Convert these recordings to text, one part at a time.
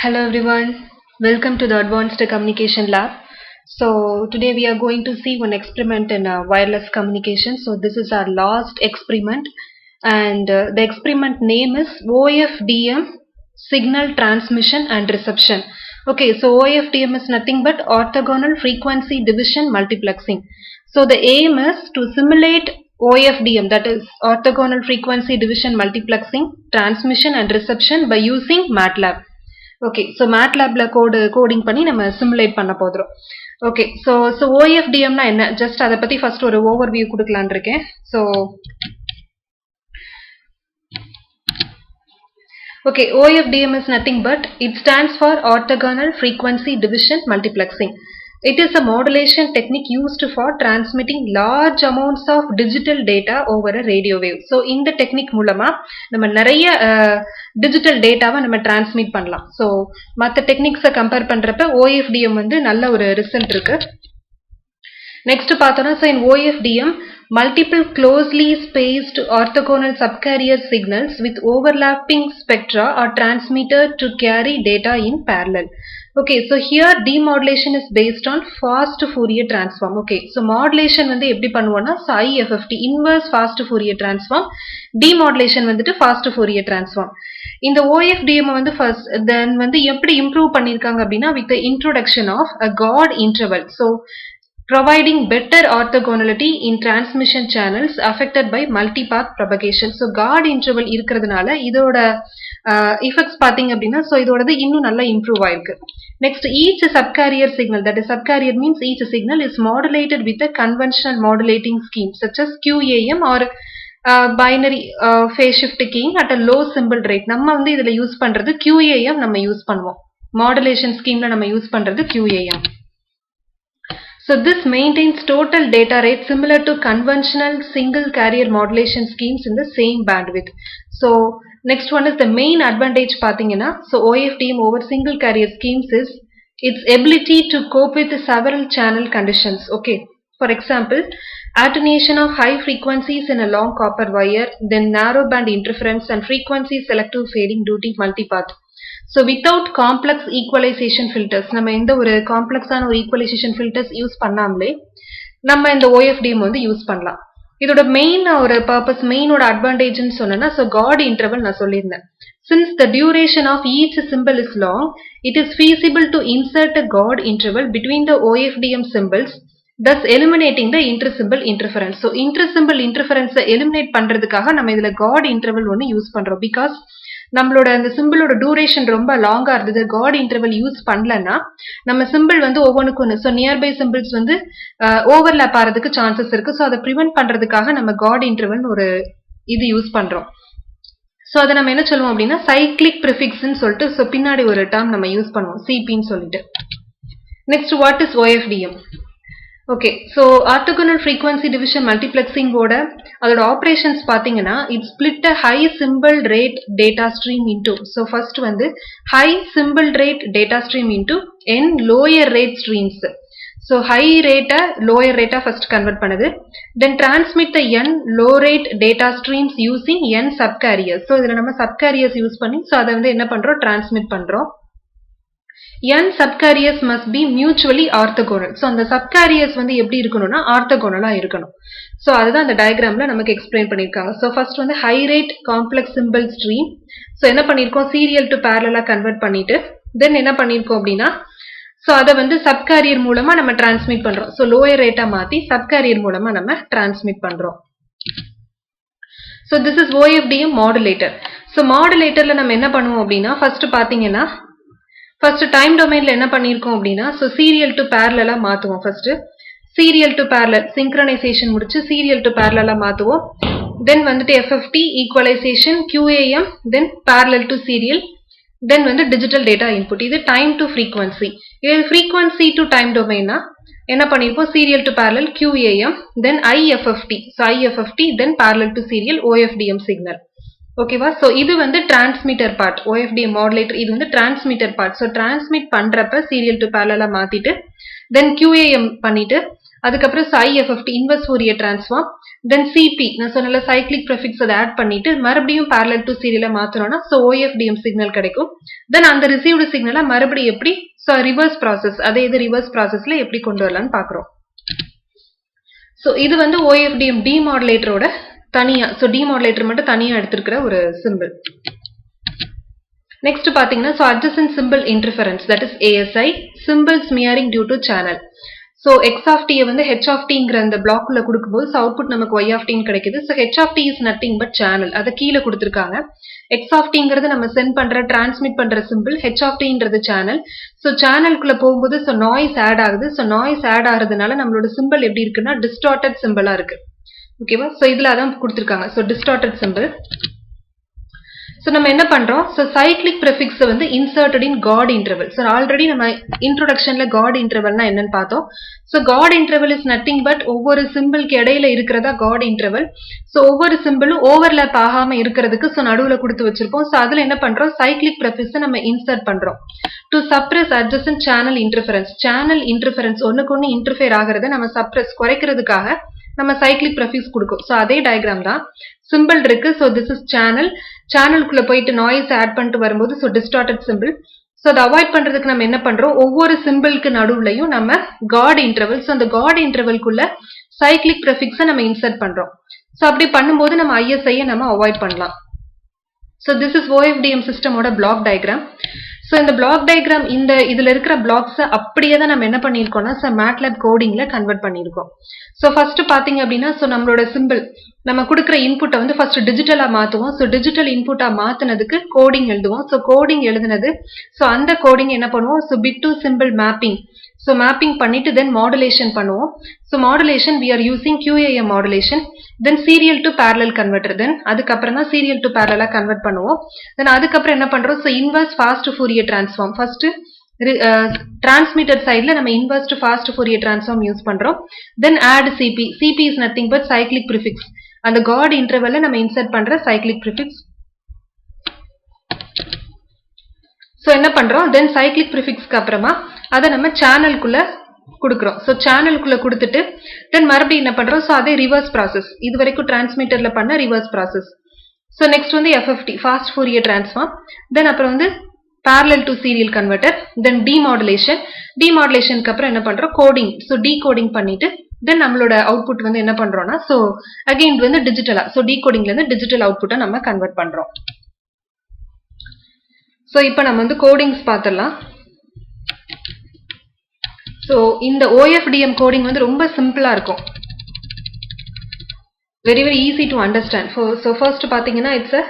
Hello everyone, welcome to the Advanced Communication Lab. So today we are going to see one experiment in wireless communication. So this is our last experiment and the experiment name is OFDM Signal Transmission and Reception. Okay, so OFDM is nothing but Orthogonal Frequency Division Multiplexing. So the aim is to simulate OFDM, that is Orthogonal Frequency Division Multiplexing, Transmission and Reception by using MATLAB. Okay, so MATLABல coding பண்ணி நம்ம simulate பண்ண போறோம். Okay, so OFDM னா என்ன, just அத பத்தி first ஒரு ஓவர்வியூ கொடுக்கலாம்னு இருக்கேன். So okay, OFDM is nothing but it stands for Orthogonal Frequency Division Multiplexing. It is a modulation technique used for transmitting large amounts of digital data over a radio wave. So இந்த technique மூலமா நம்ம நிறைய digital டேட்டாவை நம்ம transmit பண்ணலாம். So மற்ற டெக்னிக்ஸை compare பண்றப்ப OFDM வந்து நல்ல ஒரு ரிசல்ட் இருக்கு. நெக்ஸ்ட் பார்த்தோம்னா, so in OFDM multiple closely spaced orthogonal subcarrier signals with overlapping spectra are transmitted to carry data in parallel. Okay, so here demodulation is based on fast Fourier transform. Okay, so modulation வந்து எப்படி பண்ணுவோம்னா, so IFFT inverse fast Fourier transform, demodulation வந்துட்டு fast Fourier transform. இந்த OFDM வந்து first then வந்து எப்படி improve பண்ணிருக்காங்க அப்படின்னா, with the introduction of a God interval. So providing better orthogonality in transmission channels affected by multipath propagation. So God interval இருக்கிறதுனால இதோட effects பாத்தீங்க அப்படின்னா, so இதோடது இன்னும் நல்லா improve ஆயிருக்கு. Next, each subcarrier signal, that is subcarrier means each signal is modulated with a conventional modulating scheme such as QAM or binary phase shift keying at a low symbol rate. நம்ம வந்து இதுல use பண்றது QAM நம்ம use பண்ணுவோம். Modulation schemeல நம்ம use பண்றது QAM. So this maintains total data rate similar to conventional single carrier modulation schemes in the same bandwidth. So next one is the main advantage பாத்தீங்கன்னா, so OFDM over single carrier schemes is its ability to cope with several channel conditions. Okay, for example, attenuation of high frequencies in a long copper wire, then narrow band interference and frequency selective fading due to multipath. So without complex equalization filters, நம்ம எந்த ஒரு காம்ப்ளெக்ஸான ஒரு equalisation filters use பண்ணாமலே நம்ம இந்த OFDM வந்து use பண்ணலாம். இதோட மெயின் ஒரு பர்பஸ், மெயினோட அட்வான்டேஜ்னு சொன்னேன்னா, ஸோ காட் இன்டர்வல் நான் சொல்லியிருந்தேன். Since the duration of each symbol is long, it is feasible to insert a God interval between the OFDM symbols, thus eliminating the inter-symbol interference. So inter-symbol interference eliminate பண்றதுக்காக நம்ம இதுல God interval ஒன்று use பண்றோம். Because நம்மளோட அந்த சிம்பிளோட duration ரொம்ப லாங்கா இருந்தது, காட் இன்டர்வல் யூஸ் பண்ணலன்னா நம்ம சிம்பிள் வந்து ஒவ்வொன்றுக்கு ஒன்று, ஸோ நியர்பை சிம்பிள்ஸ் வந்து ஓவர்லேப் ஆகிறதுக்கு சான்சஸ் இருக்கு. ஸோ அதை ப்ரிவென்ட் பண்றதுக்காக நம்ம காட் இன்டர்வல் ஒரு இது யூஸ் பண்றோம். ஸோ அதை நம்ம என்ன சொல்லுவோம் அப்படின்னா சைக்ளிக் ப்ரிஃபிக்ஸ்ன்னு சொல்லிட்டு, ஸோ பின்னாடி ஒரு டேர்ம் நம்ம யூஸ் பண்ணுவோம், சிபின்னு சொல்லிட்டு. Next, what is OFDM? Okay, so orthogonal frequency division multiplexing ஓட அதோட ஆப்ரேஷன்ஸ் பார்த்தீங்கன்னா, it split a high symbol rate data stream into, so first வந்து high symbol rate data stream into n lower rate streams. So high ரேட்டை lower ரேட்டா first convert பண்ணுது, then transmit the n low rate data streams using n subcarriers. So இதில் நம்ம சப்கேரியர்ஸ் use பண்ணி so அதை வந்து என்ன பண்றோம், டிரான்ஸ்மிட் பண்றோம். n subcarriers must be mutually orthogonal. So அந்த subcarriers வந்து எப்படி இருக்கணும்னா ஆர்த்தோகோனலா இருக்கணும். ஸோ அதுதான் அந்த டயக்ராம்ல நமக்கு எக்ஸ்பிளைன் பண்ணியிருக்காங்க. ஸோ ஃபர்ஸ்ட் வந்து high rate complex simple stream. So என்ன பண்ணியிருக்கோம், சீரியல் டு பேரலா கன்வெர்ட் பண்ணிட்டு தென் என்ன பண்ணியிருக்கோம் அப்படின்னா, ஸோ அதை வந்து சப்கேரியர் மூலமா நம்ம டிரான்ஸ்மிட் பண்றோம். ஸோ லோயர் ரேட்டா மாத்தி சப்கேரியர் மூலமா நம்ம டிரான்ஸ்மிட் பண்றோம். So this is OFDM modulator. So மாடுலேட்டர்ல நம்ம என்ன பண்ணுவோம் அப்படின்னா, ஃபர்ஸ்ட் பாத்தீங்கன்னா ஃபர்ஸ்ட் டைம் டொமைன்ல என்ன பண்ணிருக்கோம் அப்படின்னா, ஸோ சீரியல் டு பேரலா மாத்துவோம். First serial to parallel synchronisation முடிச்சு சீரியல் டு பேரலா மாத்துவோம். தென் வந்துட்டு FFT equalisation, QAM, then parallel to serial, then வந்து டிஜிட்டல் டேட்டா இன்புட். இது டைம் டு ஃப்ரீக்வன்சி. இது ஃப்ரீக்வன்சி டு டைம் டொமைன்னா என்ன பண்ணிருப்போம், serial to parallel QAM, then IFFT. So IFFT then parallel to serial OFDM signal. ஓகேவா, so இது வந்து transmitter part, OFDM modulator இது வந்து டிரான்ஸ்மிட்டர் பார்ட். ஸோ டிரான்ஸ்மிட் பண்றப்ப சீரியல் டு பேரலா மாத்திட்டு தென் QAM பண்ணிட்டு அதுக்கப்புறம் IFFT இன்வெர்ஸ் ஃபோரியர் டிரான்ஸ்ஃபார்ம், தென் CP நான் சொன்னல சைக்ளிக் ப்ரிஃபிக்ஸ் அதை ஆட் பண்ணிட்டு மறுபடியும் parallel to serial மாத்தறோம்னா so OFDM signal கிடைக்கும். தென் அந்த ரிசீவ்டு சிக்னலை மறுபடியும் எப்படி ரிவர்ஸ் ப்ராசஸ் அதே இது ரிவர்ஸ் ப்ராசஸ்ல எப்படி கொண்டு வரலாம்னு பார்க்குறோம். ஸோ இது வந்து OFDM டிமாடுலேட்டரோட தனியா டிமாடுலேட்டர் மட்டும் தனியா எடுத்திருக்கிற ஒரு சிம்பிள். நெக்ஸ்ட் பாத்தீங்கன்னா adjacent symbol interference, that is ASI, symbol smearing due to channel. So x of t வந்து h of t ங்கற அந்த பிளாக்ல கொடுக்கும்போது அவுட்புட் நமக்கு y of t ன்னு கிடைக்குது. So h of t is nothing but channel. அத கீழ கொடுத்திருக்காங்க. x of t ங்கறது நம்ம சென்ட் பண்ற டிரான்ஸ்மிட் பண்ற சிம்பிள், h of t ன்றது சேனல். So சேனலுக்குள்ள போகும்போது நாய்ஸ் ஆட் ஆகுது. So நாய்ஸ் ஆட் ஆறதுனால நம்மளோட சிம்பிள் எப்படி இருக்குன்னா டிஸ்டார்ட்டட் சிம்பிளா இருக்கு. ஓகேவா? So இதுல அதான் கொடுத்திருக்காங்க. So டிஸ்டார்ட்டட் simple. So நம்ம என்ன பண்றோம்? So cyclic prefix வந்து inserted in God interval. So already நம்ம introductionல God intervalனா என்னன்னு பார்த்தோம். So God interval is nothing but ஒவ்வொரு சிம்பிளுக்கு இடையில இருக்கிறதா God interval. So ஒவ்வொரு சிம்பிளும் ஓவர்லாப் ஆகாம இருக்கிறதுக்கு நடுவுல கொடுத்து வச்சிருப்போம். So அதுல என்ன பண்றோம்? cyclic prefix நம்ம insert பண்றோம். To suppress adjacent channel interference. Channel interference ஒண்ணுக்கு ஒண்ணு interfere ஆகிறத நம்ம suppress குறைக்கிறதுக்காக நம்ம cyclic prefix கொடுக்கும். So அதே டயகிராம் தான். சிம்பிள் இருக்கு. So this is channel. சேனலுக்குள்ள போயிட்டு நாய்ஸ் ஆட் பண்ணிட்டு வரும்போது டிஸ்டார்ட்டட் சிம்பிள். ஸோ அதை அவாய்ட் பண்றதுக்கு நம்ம என்ன பண்றோம்? ஒவ்வொரு சிம்பிளுக்கு நடுவுலையும் நம்ம காட் இன்டர்வல், ஸோ அந்த காட் இன்டர்வல்குள்ள சைக்ளிக் ப்ரிஃபிக்ஸை நம்ம இன்சர்ட் பண்றோம். ஸோ அப்படி பண்ணும்போது நம்ம ISI நம்ம அவாய்ட் பண்ணலாம். ஸோ திஸ் இஸ் OFDM சிஸ்டமோட பிளாக் டயக்ராம். ஸோ இந்த பிளாக் டயக்ராம் இதுல இருக்கிற பிளாக்ஸை அப்படியே தான் நம்ம என்ன பண்ணியிருக்கோம்னா MATLAB கோடிங்ல கன்வெர்ட் பண்ணியிருக்கோம். ஸோ ஃபர்ஸ்ட் பாத்தீங்க அப்படின்னா நம்மளோட சிம்பிள் நம்ம கொடுக்குற இன்புட்டை வந்து ஃபர்ஸ்ட் டிஜிட்டலா மாத்துவோம். ஸோ டிஜிட்டல் இன்புட்டா மாத்தினதுக்கு கோடிங் எழுதுவோம். ஸோ கோடிங் எழுதுனது அந்த கோடிங் என்ன பண்ணுவோம்? Bit to symbol mapping. So mapping பண்ணிட்டு தென் மாடுலேஷன் பண்ணுவோம். So modulation we are using QAM modulation. Then serial to parallel converter. Then அதுக்கப்புறம் தான் சீரியல் டு parallel கன்வெர்ட் பண்ணுவோம். தென் அதுக்கப்புறம் என்ன பண்றோம்? Inverse fast Fourier transform. First transmitter சைட்ல நம்ம inverse fast Fourier transform use பண்றோம். Then add CP. CP is nothing but cyclic prefix. அந்த காட் இன்டர்வல்ல நம்ம இன்சர்ட் பண்ற சைக்ளிக் ப்ரிஃபிக்ஸ். சோ என்ன பண்றோம்? தென் சைக்ளிக் ப்ரிஃபிக்ஸ்க்கு அப்புறமா அதை நம்ம சேனலுக்குள்ள கொடுக்குறோம். சோ சேனலுக்குள்ள கொடுத்துட்டு தென் மறுபடியும் என்ன பண்றோம்? சோ அதே ரிவர்ஸ் ப்ராசஸ், இது வரைக்கும் டிரான்ஸ்மிட்டர்ல பண்ண ரிவர்ஸ் ப்ராசஸ். சோ நெக்ஸ்ட் வந்து FFT fast Fourier transform. Then அப்புறம் வந்து parallel to serial converter. Then demodulation. டிமாடுலேஷனுக்கு அப்புறம் என்ன பண்றோம்? கோடிங். சோ டீகோடிங் பண்ணிட்டு தென் நம்மளோட அவுட்புட் வந்து என்ன பண்றோம்னா அகைன் வந்து டிஜிட்டலா டீகோடிங்ல இருந்து டிஜிட்டல் அவுட்புட்டை நம்ம கன்வெர்ட் பண்றோம். சோ இப்போ நம்ம வந்து கோடிங்ஸ் பார்த்தலாம். சோ இந்த OFDM கோடிங் வந்து ரொம்ப சிம்பிளா இருக்கும். very easy to understand. So first பாத்தீங்கன்னா it's a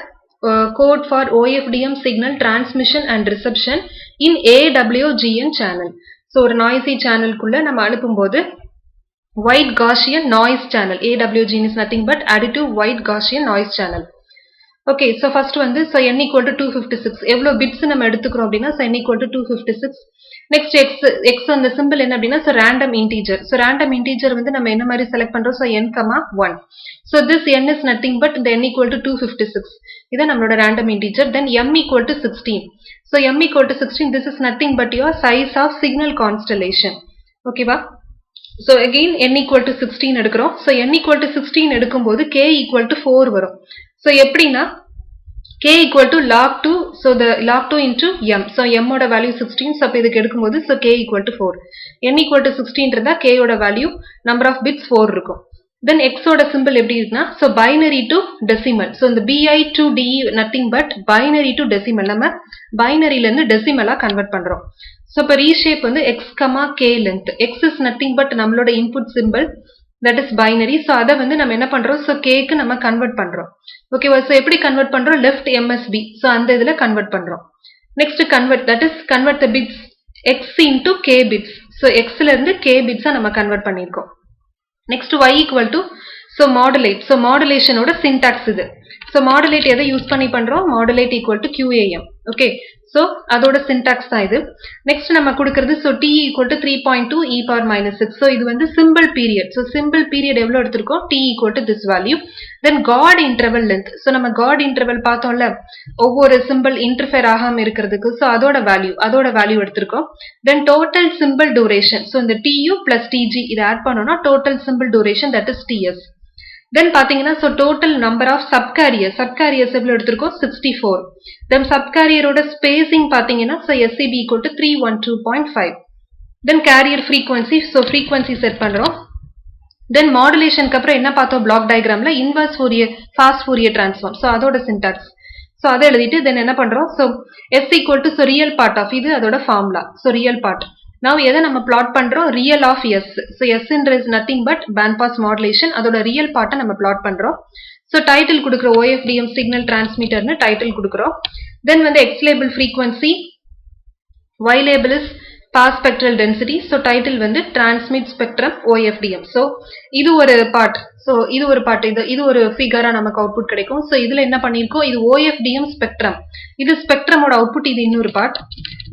code for OFDM signal transmission and reception in AWGN channel. So ஒரு noisy channelக்குள்ள நம்ம அனுப்பும்போது white Gaussian noise channel. AWGN is nothing but additive white Gaussian noise channel. Okay, so first வந்து n equal to 256. எவ்வளோ bits நம்ம எடுத்துக்கிறோம் அப்படின்னா n equal to 256. Next x அந்த symbol என்ன அப்படின்னா random integer. So random integer வந்து நம்ம என்ன மாதிரி select பண்றோம்? n, 1. So this n is nothing but the n equal to 256. இதான் நம்மளோட random integer. Then m equal to 16. So m equal to 16, this is nothing but your size of signal constellation. Okay வா? So again n equal to 16 எடுக்கிறோம். So n equal to 16 எடுக்கும்போது k equal to 4 வரும். So எப்படின்னா k equal to log 2, so the log 2 into m. So m ஓட value 16, so அப்ப இதுக்கு எடுக்கும்போது so k equal to 4. n equal to 16 இருந்தா k ஓட value number of bits 4 இருக்கும். Then x ஓட symbol எப்படி இருக்குன்னா so binary to decimal. So இந்த bi to de nothing but binary to decimal. நம்ம பைனரியில இருந்து டெசிமலா கன்வெர்ட் பண்றோம். So இப்ப reshape வந்து x, k length. x is nothing but நம்மளோட input symbol, that is binary. So அதை வந்து நம்ம என்ன பண்றோம்? So k க்கு நம்ம கன்வெர்ட் பண்றோம். Okay, so எப்படி கன்வெர்ட் பண்றோம்? left MSB. So அந்த இதுல கன்வெர்ட் பண்றோம். Next convert, that is convert the bits x into k bits. So x ல இருந்து k bits நம்ம கன்வெர்ட் பண்ணிருக்கோம். Next y equal to so modulate. So modulation ஓட syntax இது. So modulate எதை யூஸ் பண்ணி பண்றோம்? modulate equal to QAM. Okay, So அதோட syntax தான் இது. Next நம்ம கொடுக்கிறது so t equal to 3.2 e power minus 6. So இது வந்து symbol period. So symbol period எவ்வளவு எடுத்திருக்கோம்? T equal to this value. Then God interval length. So நம்ம God interval பார்த்தோம்ல ஒவ்வொரு symbol interfere ஆகாம இருக்கிறதுக்கு. So அதோட value எடுத்திருக்கோம். Then total symbol duration. So இந்த tu plus tg இதை add பண்ணோம்னா total symbol duration that is ts. Then பாத்தீங்கன்னா so total number of subcarriers எவ்வளவு எடுத்திருக்கோம் 64. Then subcarrier ஓட spacing பாத்தீங்கன்னா so SCB equal to 312.5. Then carrier frequency so frequency set பண்றோம். Then modulation க்கு அப்புறம் என்ன பார்த்தோம் block diagramல inverse Fourier fast Fourier transform. So அதோட syntax. So அதை எழுதிட்டு then என்ன பண்றோம் so S equal to so real part of இது அதோட formula. So real part. Now எதை நம்ம plot பண்றோம் real of S. So S is nothing but bandpass modulation. அதோட real part நம்ம plot பண்றோம். So title கொடுக்கிற OFDM signal transmitter னு title கொடுக்கிறோம். Then வந்து X label frequency, Y label is pass spectral density. So title வந்து transmit spectrum OFDM. So இது ஒரு part. So இது ஒரு part இது ஒரு figure நமக்கு output கிடைக்கும். So இதுல என்ன பண்ணிருக்கோம் இது OFDM spectrum. இது spectrum ஓட output இது இன்னொரு part.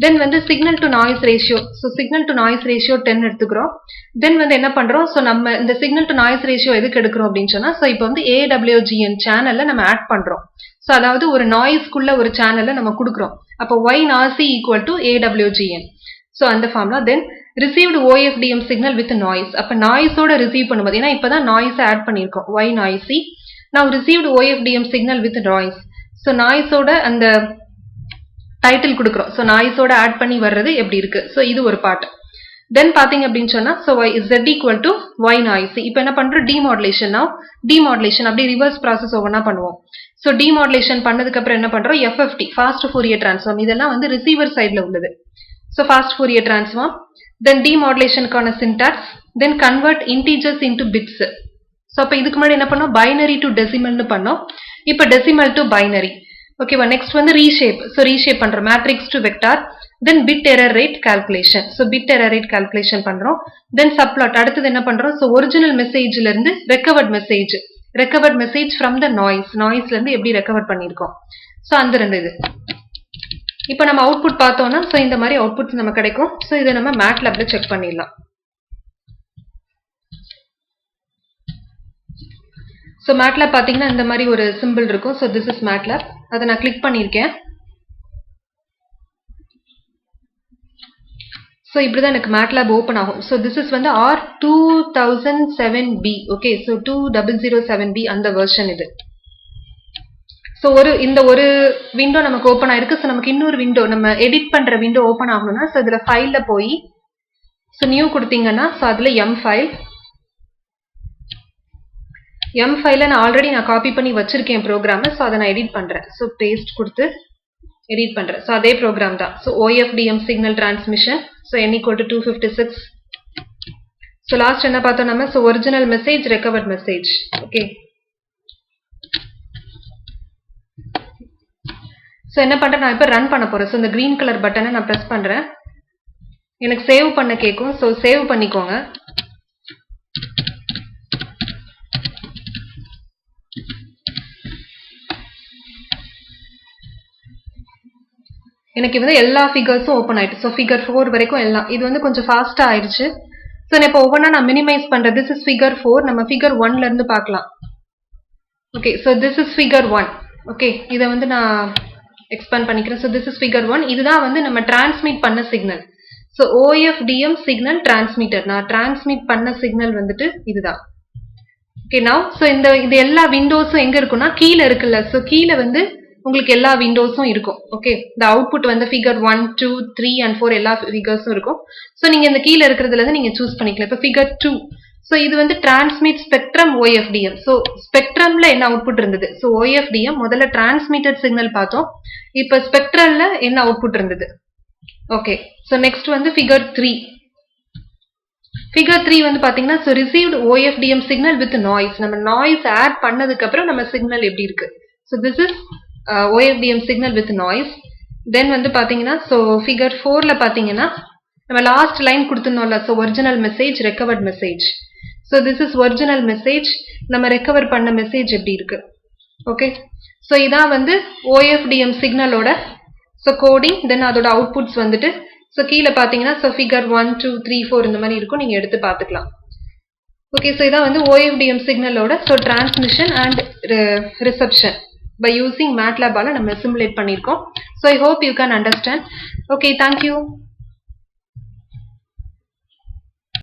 Then வந்து signal to noise ratio. So signal to noise ratio 10 எடுத்துக்கிறோம். Then வந்து என்ன பண்றோம் so நம்ம இந்த signal to noise ratio எதுக்கு எடுக்கிறோம் அப்படின்னு சொன்னா so இப்போ வந்து AWGN channelல நம்ம add பண்றோம். So அதாவது ஒரு noise குள்ள ஒரு channelல நம்ம கொடுக்கிறோம். அப்போ Y NOC equal to AWGN. So அந்த formula then received OFDM signal with noise. அப்ப noise ஓட receive பண்ணும்போது ஏன்னா இப்பதான் noise add பண்ணிருக்கோம் Y noisy. Now received OFDM signal with noise. So noise ஓட அந்த title கொடுக்கிறோம். So noise ஓட add பண்ணி வர்றது எப்படி இருக்கு. So இது ஒரு part. Then பாத்தீங்க அப்படின்னு சொன்னா so Z equal to Y noisy. இப்போ என்ன பண்றோம் demodulation. Now demodulation அப்படியே reverse process ஒவ்வொன்னா பண்ணுவோம். So demodulation பண்ணதுக்கு அப்புறம் என்ன பண்றோம் FFT fast Fourier transform இதெல்லாம் வந்து receiver sideல உள்ளது. So fast Fourier transform, then demodulation கான syntax, then convert integers into bits. So அப்ப இதுக்கு முன்னாடி என்ன பண்ணோம் binary to decimal னு பண்ணோம். இப்ப decimal to binary. Okay, next வந்து reshape. So reshape பண்றோம் matrix to vector, then bit error rate calculation. So bit error rate calculation பண்றோம். Then subplot அடுத்து என்ன பண்றோம் so original messageல இருந்து recovered message from the noiseல இருந்து எப்படி recover பண்ணிருக்கோம். So அந்த ரெண்டு இது. இப்போ நம்ம அவுட்புட் பார்த்தோம்னா சோ இந்த மாதிரி அவுட்புட்ஸ் நமக்கு கிடைக்கும். சோ இத நம்ம MATLABல செக் பண்ணிடலாம். சோ MATLAB பாத்தீங்கன்னா இந்த மாதிரி ஒரு சிம்பிள் இருக்கும். So this is MATLAB. அத நான் கிளிக் பண்ணிருக்கேன். சோ இப்படி தான் எனக்கு MATLAB ஓபன் ஆகும். சோ this is வந்து R2007B. ஓகே சோ 2007B அந்த வெர்ஷன் இது. சோ இந்த ஒரு விண்டோ நமக்கு ஓபன் ஆயிருக்கு. சோ நமக்கு இன்னொரு விண்டோ நம்ம எடிட் பண்ற விண்டோ ஓபன் ஆகணும்னா சோ இதுல ஃபைல்ல போய் சோ நியூ கொடுத்தீங்கன்னா சோ அதுல M ஃபைல நான் ஆல்ரெடி காப்பி பண்ணி வச்சிருக்கேன் ப்ரோக்ராம். சோ அத நான் எடிட் பண்றேன். சோ பேஸ்ட் கொடுத்து எடிட் பண்றேன். சோ அதே ப்ரோக்ராம் தான். So OFDM signal transmission. So n equal to 256. So last என்ன பார்த்தோம் நம்ம so original message recovered message. Okay so என்ன பண்றேன் நான் இப்ப ரன் பண்ண போறேன். சோ இந்த green color பட்டனை நான் பிரஸ் பண்றேன். எனக்கு சேவ் பண்ண கேக்கும். சோ சேவ் பண்ணிக்கோங்க. எனக்கு வந்து எல்லா ஃபிகர்ஸும் ஓபன் ஆயிட்டு. சோ ஃபிகர் 4 வரைக்கும் எல்லாம் இது வந்து கொஞ்சம் ஃபாஸ்டா ஆயிருச்சு. சோ நான் இப்போ ஒவ்வொண்ணா நான் மினிமைஸ் பண்றேன். this is figure 4. நம்ம ஃபிகர் 1ல இருந்து பார்க்கலாம். Okay so this is figure 1. Okay இத வந்து நான் எக்ஸ்பேண்ட் பண்ணிக்கிறேன். so this is figure 1. இதுதான் வந்து நம்ம டிரான்ஸ்மிட் பண்ண signal. so OFDM signal transmitter. நான் டிரான்ஸ்மிட் பண்ண சிக்னல் வந்துட்டு இதுதான். ஓகே now so இது எல்லா விண்டோஸும் எங்க இருக்குன்னா கீழ இருக்குல்ல. so கீழ வந்து உங்களுக்கு எல்லா விண்டோஸும் இருக்கும். ஓகே the output வந்து figure 1 2 3 and 4 எல்லா ஃபிகர்ஸும் இருக்கும். so நீங்க இந்த கீழ இருக்குறதுல இருந்து நீங்க சூஸ் பண்ணிக்கலாம். இப்ப figure 2 so இது வந்து டிரான்ஸ்மிட் ஸ்பெக்ட்ரம் OFDM. so ஸ்பெக்ட்ரம்ல என்ன அவுட்புட் இருந்தது. so OFDM முதல்ல டிரான்ஸ்மிட்டட் சிக்னல் பார்த்தோம். இப்ப ஸ்பெக்ட்ரல்ல என்ன அவுட்புட் இருந்தது. ஓகே so நெக்ஸ்ட் வந்து figure 3. figure 3 வந்து பாத்தீங்கன்னா so received OFDM signal with noise. நம்ம noise ஆட் பண்ணதுக்கு அப்புறம் நம்ம சிக்னல் எப்படி இருக்கு. so this is OFDM signal with noise. then வந்து பாத்தீங்கன்னா so figure 4ல பாத்தீங்கன்னா நம்ம லாஸ்ட் லைன் கொடுத்துனோம்ல so original message recovered message. so this is original message. நம்ம ரெக்கவர் பண்ண மெசேஜ் எப்படி இருக்கு. ஓகே so இதான் வந்து OFDM சிக்னலோட ஸோ கோடிங் தென் அதோட அவுட்புட்ஸ் வந்துட்டு ஸோ கீழே பார்த்தீங்கன்னா ஸோ ஃபிகர் 1 2 3 4 இந்த மாதிரி இருக்கும், நீங்கள் எடுத்து பார்த்துக்கலாம். ஓகே, ஸோ இதான் வந்து OFDM சிக்னலோட so transmission and reception by using மேட்லாபால நம்ம சிமுலேட் பண்ணியிருக்கோம். So I hope you can understand. Okay, thank you.